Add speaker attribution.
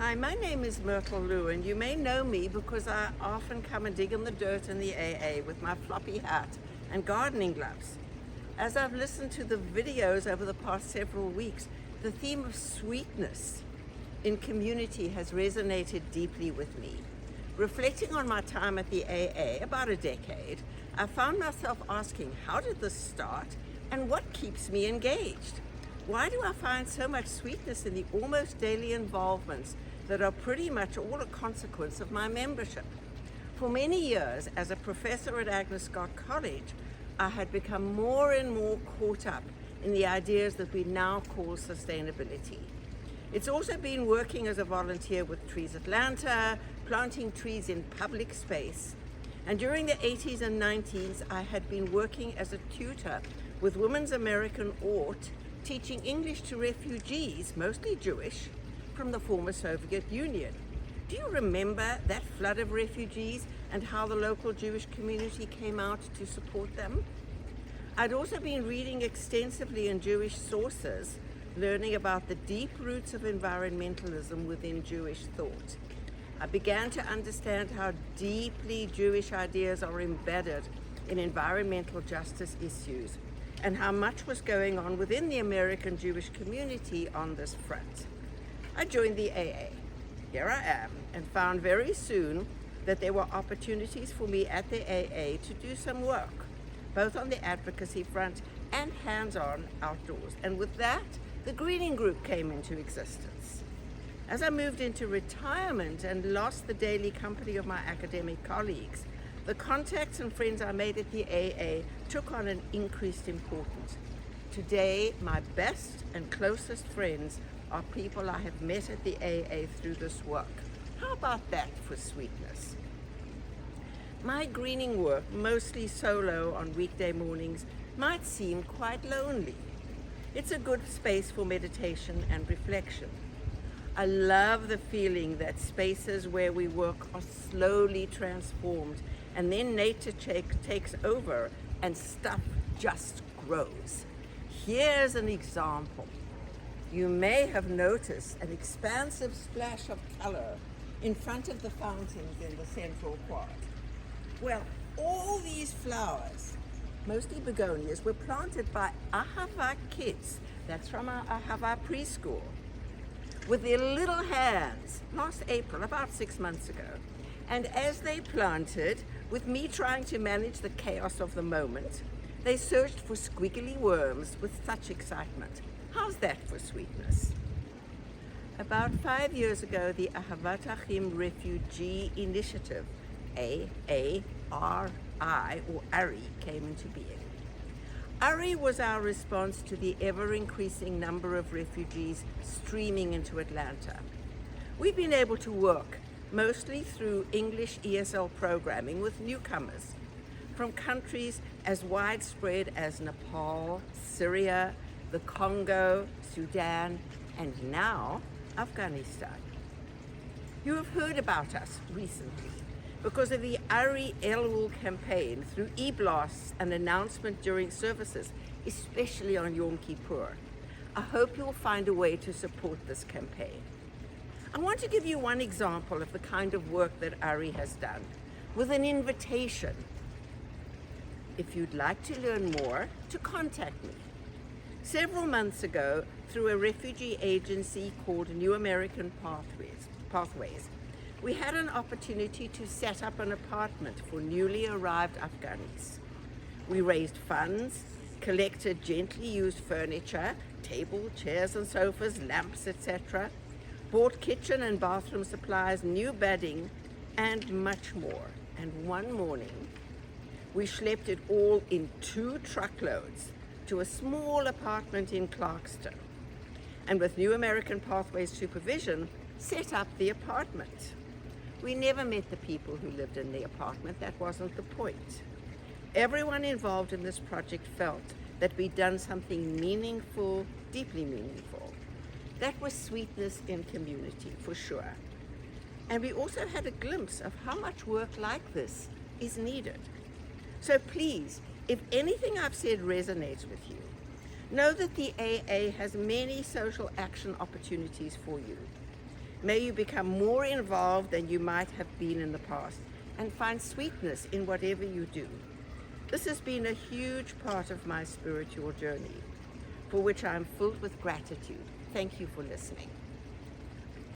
Speaker 1: Hi, my name is Myrtle Lewin. You may know me because I often come and dig in the dirt in the AA with my floppy hat and gardening gloves. As I've listened to the videos over the past several weeks, the theme of sweetness in community has resonated deeply with me. Reflecting on my time at the AA, about a decade, I found myself asking, how did this start and what keeps me engaged? Why do I find so much sweetness in the almost daily involvements that are pretty much all a consequence of my membership? For many years, as a professor at Agnes Scott College, I had become more and more caught up in the ideas that we now call sustainability. It's also been working as a volunteer with Trees Atlanta, planting trees in public space. And during the 80s and 90s, I had been working as a tutor with Women's American Art, teaching English to refugees, mostly Jewish, from the former Soviet Union. Do you remember that flood of refugees and how the local Jewish community came out to support them? I'd also been reading extensively in Jewish sources, learning about the deep roots of environmentalism within Jewish thought. I began to understand how deeply Jewish ideas are embedded in environmental justice issues and how much was going on within the American Jewish community on this front. I joined the AA. Here I am, and found very soon that there were opportunities for me at the AA to do some work, both on the advocacy front and hands-on outdoors. And with that, the Greening Group came into existence. As I moved into retirement and lost the daily company of my academic colleagues, the contacts and friends I made at the AA took on an increased importance. Today, my best and closest friends are people I have met at the AA through this work. How about that for sweetness? My greening work, mostly solo on weekday mornings, might seem quite lonely. It's a good space for meditation and reflection. I love the feeling that spaces where we work are slowly transformed and then nature takes over and stuff just grows. Here's an example. You may have noticed an expansive splash of color in front of the fountains in the central quad. Well, all these flowers, mostly begonias, were planted by Ahavath kids. That's from our Ahavath preschool, with their little hands last April, about 6 months ago. And as they planted, with me trying to manage the chaos of the moment, they searched for squiggly worms with such excitement. How's that for sweetness? About 5 years ago, the Ahavath Achim Refugee Initiative, AARI, or ARI, came into being. ARI was our response to the ever-increasing number of refugees streaming into Atlanta. We've been able to work mostly through English ESL programming with newcomers from countries as widespread as Nepal, Syria, the Congo, Sudan, and now Afghanistan. You have heard about us recently because of the Ari Elul campaign through e-blasts and announcement during services, especially on Yom Kippur. I hope you'll find a way to support this campaign. I want to give you one example of the kind of work that Ari has done with an invitation, if you'd like to learn more, to contact me. Several months ago, through a refugee agency called New American Pathways, we had an opportunity to set up an apartment for newly arrived Afghanis. We raised funds, collected gently used furniture, table, chairs and sofas, lamps, etc., bought kitchen and bathroom supplies, new bedding, and much more. And one morning, we schlepped it all in 2 truckloads to a small apartment in Clarkston, and with New American Pathways supervision, set up the apartment. We never met the people who lived in the apartment. That wasn't the point. Everyone involved in this project felt that we'd done something meaningful, deeply meaningful. That was sweetness in community, for sure. And we also had a glimpse of how much work like this is needed. So please, if anything I've said resonates with you, know that the AA has many social action opportunities for you. May you become more involved than you might have been in the past and find sweetness in whatever you do. This has been a huge part of my spiritual journey, for which I am filled with gratitude. Thank you for listening.